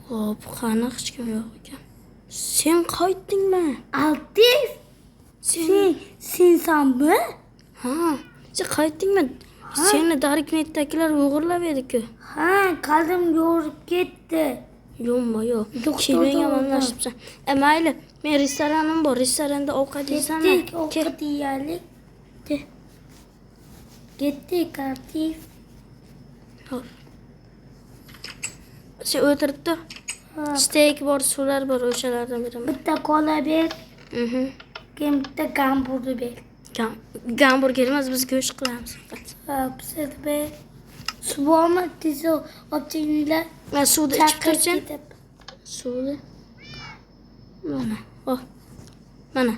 Hop, qani hech kim yo'q ekan. Sen qaytdingmi? Altif. Sensanmi? Ha, sen qaytdingmi? Seni Darknet'dagilar o'g'irlab edi-ku. Ha, qalbim yo'rib ketdi. Yo'q. Doktor Kelmang da yomonlashibsan. Mayli, men restoranim bor. Restoranda ovqat yeysanmi? Ketdik, ovqat yeyalik. Ketdik, Altif. Hop. Sen o'tirib tur. Steak bor, suvlar bor, o'shalardan beraman. Bitta kola ber, Mhm. keyin bitta gamburger ber. Gamburger emas, biz go'sht qilamiz faqat. Pishir ber. Suv bormi? Tez olib kelinglar. Men suvni ichib tursin. Suvni. Mana. Oh. Mana.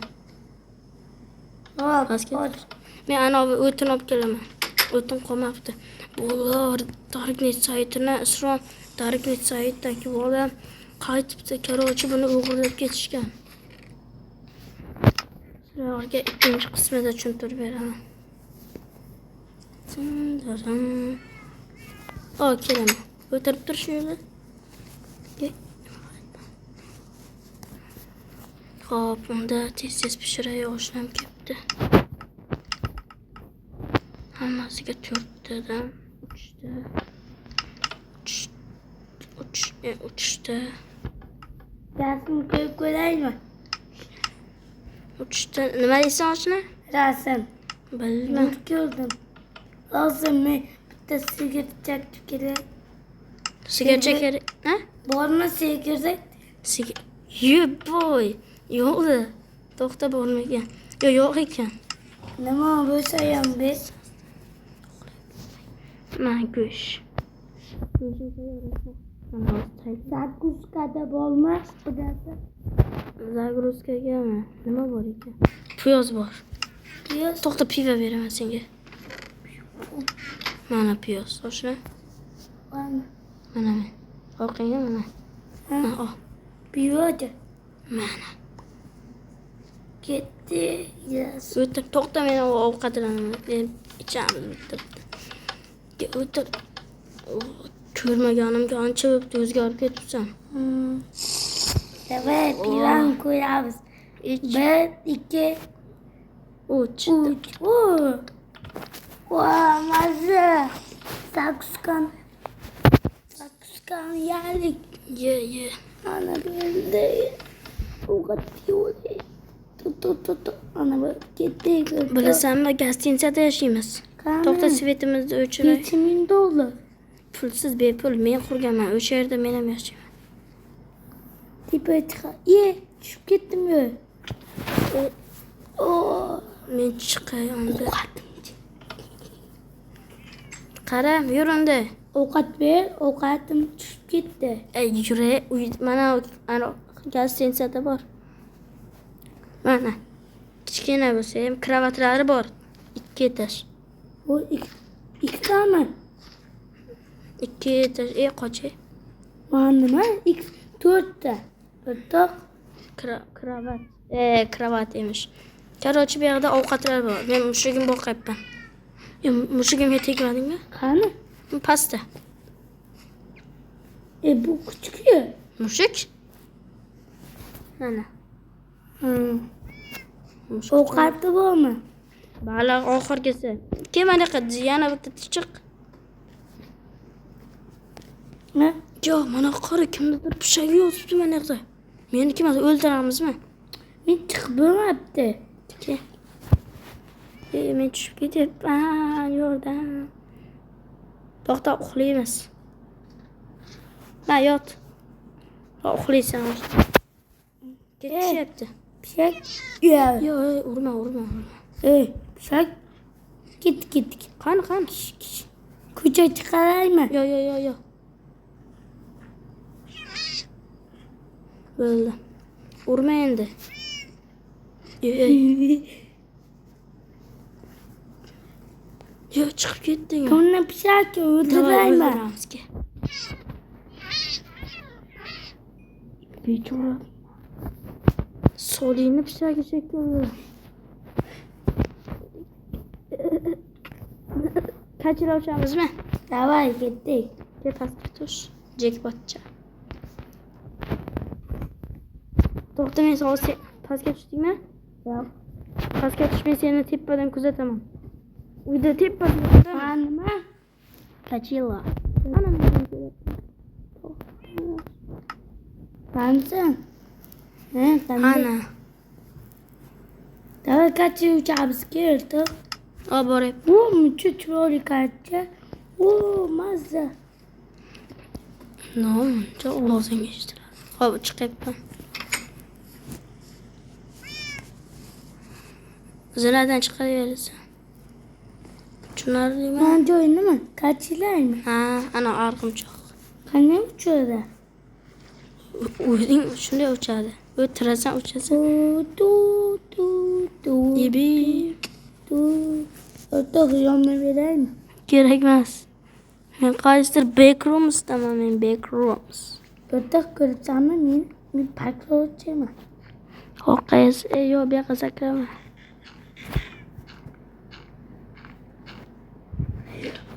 Hop, Basket. Men ana o'tin olib kelaman. O'tin qolmabdi. Bular Darknet saytini Isrom Darknet saytidagi bola qaytibdi. Korоче, buni o'g'irlab ketishgan. Sizlarga ikkinchi qismida tushuntirib beraman. Kelaman. O'tirib tur shu yerda. Hop, unda tez pishiray oshnam kelibdi. Hammasiga 4 tadan 3 ta. Rasm ko'rib ko'raymi? 3 ta. Nima deysan oshna? Rasm. Bilmem. Gördüm. Lazım bitta sigir çekip kerak. Sigir kerak. Ha? Bormi sigir? Sigir. Boy. Yo'q. To'xta bo'lmagan. Yo'q ekan. Nima bo'lsa ham biz. Mana go'sht. Zagruzkada bo'lmas xudasi. Zagruzkagami? Nima bor ekan? Piyoz bor. Piyoz. To'xta, pivo beraman senga. Mana piyoz, oshna. Mana. Mana men. Orqangga mana. Ha, ol. piyoda. Mana. Ketdi. Yes. O'tir, to'xta, men ovqatlanaman. Men ichamiz bitta. O'tir. Ko'rmaganimga ancha bo'libdi, o'zgarib ketibsan. Davay, pivan ko'ramiz. 1, 2, 3. Vay, mazza. Zagruzkan yalik. Ye. Ana böyle. Ovqat piyoda. Tut. Ana böyle ketdik. Bilasanmi, gostinitsada yashaymiz. To'xta, svetimizni o'chiray. 7000 dollar. Pulsiz bepul men qurganman. O'sha yerda men ham yashayman. Tipa chiqa. Tushib ketdim-ku. Men chiqay unda. Qara, yur unda. Ovqat ber, ovqatim tushib ketdi. Yuray, mana gostinitsada bor. Mana. Kichkina bo'lsa ham kravatlari bor. 2 etaj. O 2 tami? 2 etaj. Qochay. Mana nima? 4 ta. O'rtoq. Kravat. Kravat emish. Короче, bu yerda ovqatlar bor. Men mushugim boqyapman. Mushugimga tegmadingmi? Qani? Pastda. Bu kuchuk-ku. Mushuk? Mana. Ovqati bormi? Baliq oxirgisi. Mana qildi, yana bitta chiq. Ha? Yo'q, mana qara, kimnidir pushagi yotibdi mana yerda. Meniki emas, o'ldiramizmi? Men chiqib bo'lmabdi. Men tushib ketyapman yo'ldan. To'xta, uxlaymiz. Yot. Uxlaysan. Ketishyapti. Pishak. Yo'q. Urma. Pishak. Ketdik. Qani. Ko'cha chiqaraymi? Yo'q. Bo'ldi. Urma endi. Yo'q, chiqib ketding. Buni pishak o'ldiraymi? Bechora. Solini pishagi shekilli. Kaçıravşamızmı? Davay ketdik. Gel pastga tush. Jackpotcha. To'xta, men sen pastga tushdingmi? Yo'q. Pastga tushmay seni tepadan kuzataman. Uyda tepadan. Ha, nima? Kachila. Qansan? Ha, Ana. Давай качай uchamizni ertib. Olib boray. Muncha chiroyli kacha. Mazza. No, muncha ovozing eshitiladi. Hop, chiqyapman. Zinadan chiqaverasiz. Tushunarlimi? Men joyim nima? Kachilaymi? Ha, ana arg'imchoq. Qanday uchadi? O'zing shunday uchadi. O'tirasan, uchasan. Tu tu tu. Yebi. Tu. O'rtoq yonma beraymi? Kerak emas. Men qaysidir backrooms-daman, men backrooms. O'rtoq ko'rsanmi men paklovchiman. Xo'qaysiz, yo'q, bu yoqqa sakrama.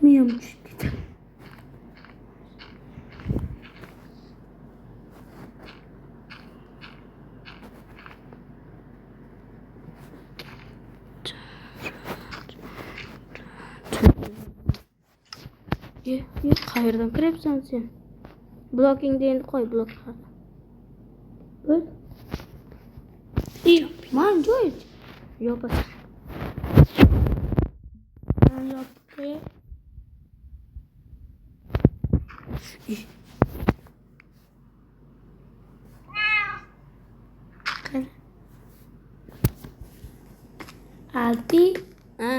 Men tushdi. Qayerdan kiryapsan sen? Blokingni endi qo'y, blokqa. Bo'l. Men joy. Yopasan. Men yopdi. Alti. Ha.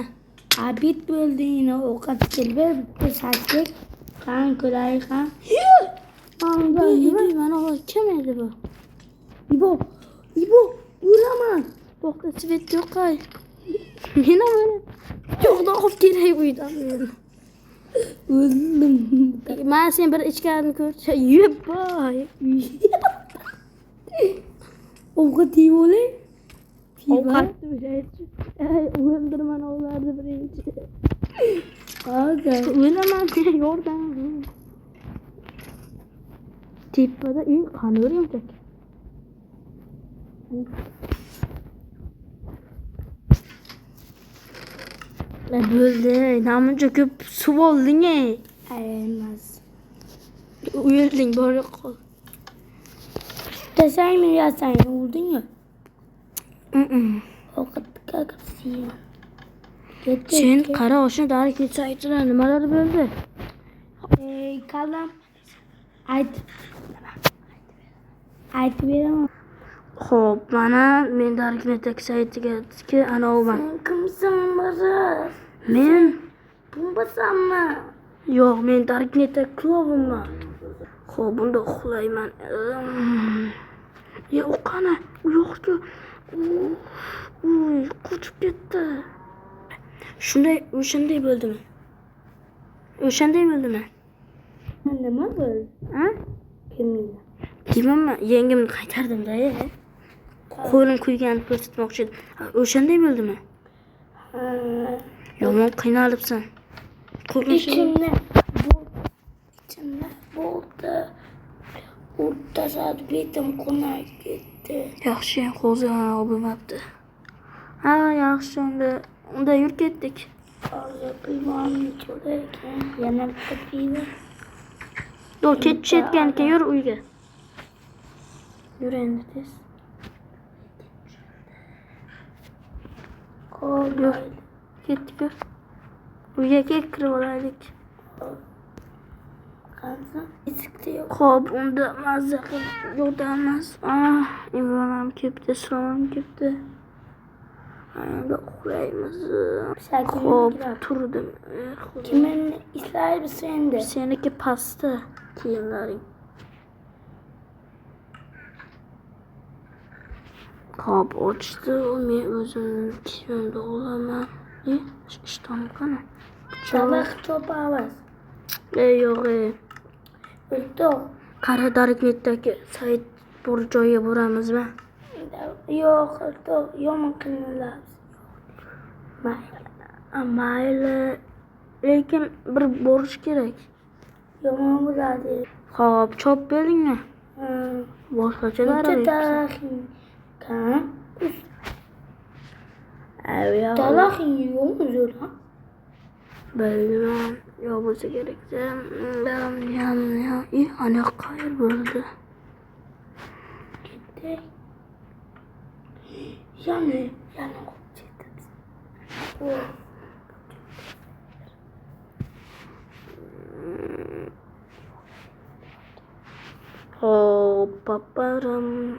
Abid bo'ldi yine ovqat keldi. Bitta sakkek. Qan ko'ray qan. Mana kim edi bu? İbo, uraman. To'xta, svet yo'q qo'y. Meni mana yo'qdan olib kelay uydan. O'ldim. Men sen bir ichkarini ko'rsa, yeboy. Ovqat yeb olay. Ovqat o'ldirman ularni birinchi. Hozir. O'laman, yordam. Tepada uy qanday bo'ldi. Namuncha ko'p suv olding. Emas. Uyerding, borib qol. Desangmi yasang, urdingmi? Ovqatga kirsin. Sen qara, o'sha dori ketsa aytlar, nimalar bo'ldi? Kalam. Aytib beraman. Xo'p, mana men Darknet saytiga anovan. Kimsan bari? Men Bunbasanmi? yo'q, men Darknet klovimman. Xo'p, bunda uxlayman. U qani? U yo'q-ku. Uy, qochib ketdi. O'shanday bo'ldimi? Nima bo'ldi? Ha? Kimni? Bilmayman, yengimni qaytardim-da. Qo'lim kuyganini ko'rsatmoqchi edim. O'shanday bo'ldimi? Yomon qiynalibsan. İçimde bo'ldi. O'rtasida betim qonay ketdi. Yaxshi, hozir bo'lmabdi. Ha, yaxshi, unda yur ketdik. Hozir piymonni ko'raykan. Yana bitta piyma. Yo'q, ketishayotgan ekan, yur uyga. Yur endi tez. Qo'ydi. Ketdik. Uyga kirib olaylik. Qansa? Eskida yo'q. Xo'p, unda mazza qilib yo'qdamas. Imron ham kelibdi, Islom ham kelibdi. Endi uxlaymiz. Xo'p, turdim. Kimni islaymiz endi? Seniki pastda kiyimlaring. Xo'p, ochdi, men o'zimni kiyimimni olaman. Ishton qani? Sabah topamiz. Yo'q. O'rtoq. Qara Darknetdagi sayt bor joyga boramizmi? Yo'q, o'rtoq, yomon qiynalamiz. Mayli. Lekin bir borish kerak. Yomon bo'ladi. Xo'p, chop beringmi? Boshqachalar Necha olib. daraxting kan? Avya. Daraxting yo'qmi zo'ra? Bilmem. Yo bo'lsa kerakda. Ana qayer bo'ldi? Ketdik. Yana ketdik. Oh, paparam.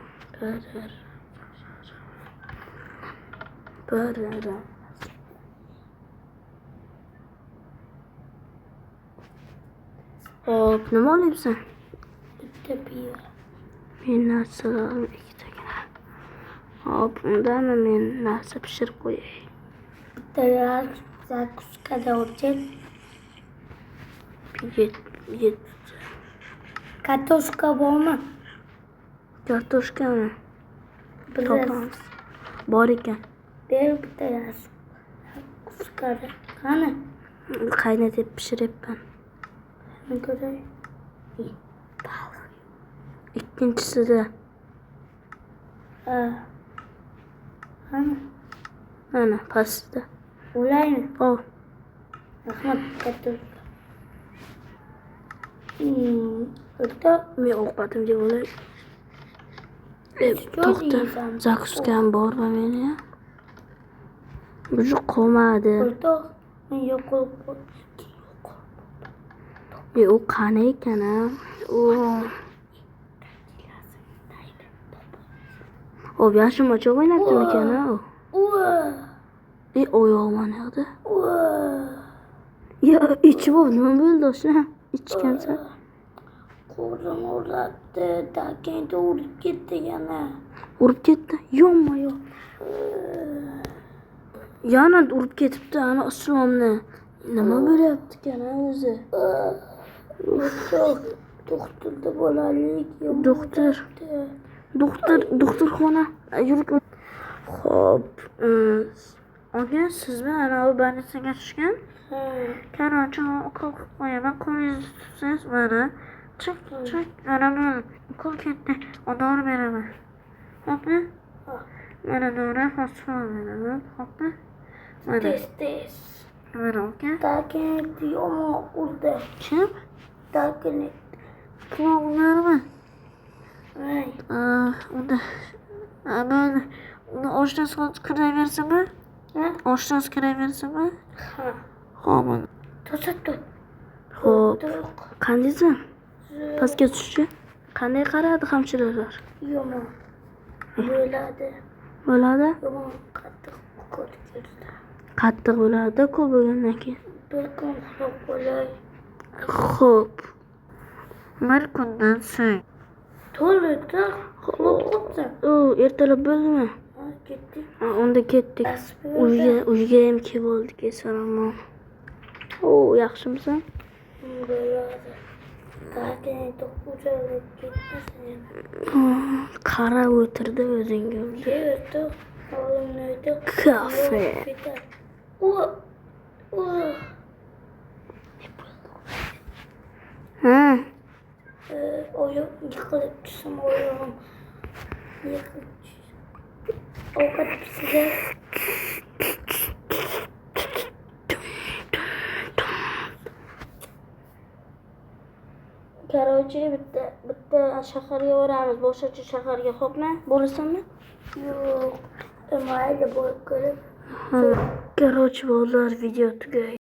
Pararam. Hop, nima olyapsan? Bitta piyo. Men narsalarni ikkitagina. Hop, undami men narsa pishirib qo'yay. Bitta zakuskada o'chib. Yet. Kartoshka bormi? Kartoshkami? Biraz Topamiz. Bor ekan. ber bitta zakuskada. Qani? Qaynatib pishiryapman. Qani ko'ray. Ikkinchisida Qani? mana pastda. O'laymi? Oh, Rahmat kartoshka. O'rta men ovqatimga bo'lay. To'xta. To'xta. Zakuskam bormi meni? Bu qolmadi. o'rta men yo'q qo'yib U qani ekan a? O yashirmacha o'ynabdimi ekan a? Oyog'im yoqdi. Ya ichib nima bo'ldi o'sha? Ichgansan. Qo'lim uratdi, takenda urib ketdi yana. Urib ketdi. Yo'qmi yo'q. Yana urib ketibdi ana Islomni. Nima bo'lyapti ekan o'zi? Doktorda bolalik Doktorxona. Yuring. Xo'p. Aka, sizmi ana u больницаga tushgan? Короче, ukol qilib qo'yaman. Qo'lingizni tutsangiz mana. Chik, mana bu ukol ketdi. Dori beraman. Xo'pmi? Mana dori, hospital beraman. Xo'pmi? Mana. Tez. Mana aka. Takenda yomon urdi. Kim? Takenda. Qulog'larmi? Ay. Unda oshdan kiraversami? Oshdan kiraversami? Xo'p. To'satdi. Xo'p. Qandaysan? Pastga tushchi. Qanday qaradi hamshiralar? Yomon. Bo'ladi. Bo'ladi? Yomon qattiq ukol kirdi. Qattiq bo'ladi ko'p bo'lgandan keyin. Bir kun uxlab qolay. Xo'p. Bir kundan so'ng. To'lida uxlab qolsa. Ertalab bo'ldimi? Ketdik. Unda ketdik. Uyga ham kelib oldik, esaramon. Yaxshimisan? Bo'ladi. Takenda xo'jalik ketmasin. Qarab o'tirdi o'zingga. Yerda olimlarda Kafe. Oyoq yiqilib tushsam oyog'im yiqilib tushdi. Ovqat pishirib Короче, bitta shaharga boramiz, boshqa shaharga, xo'pmi? Bo'lasanmi? yo'q. Mayli bo'lib ko'rib. Короче, bolalar, video tugaydi.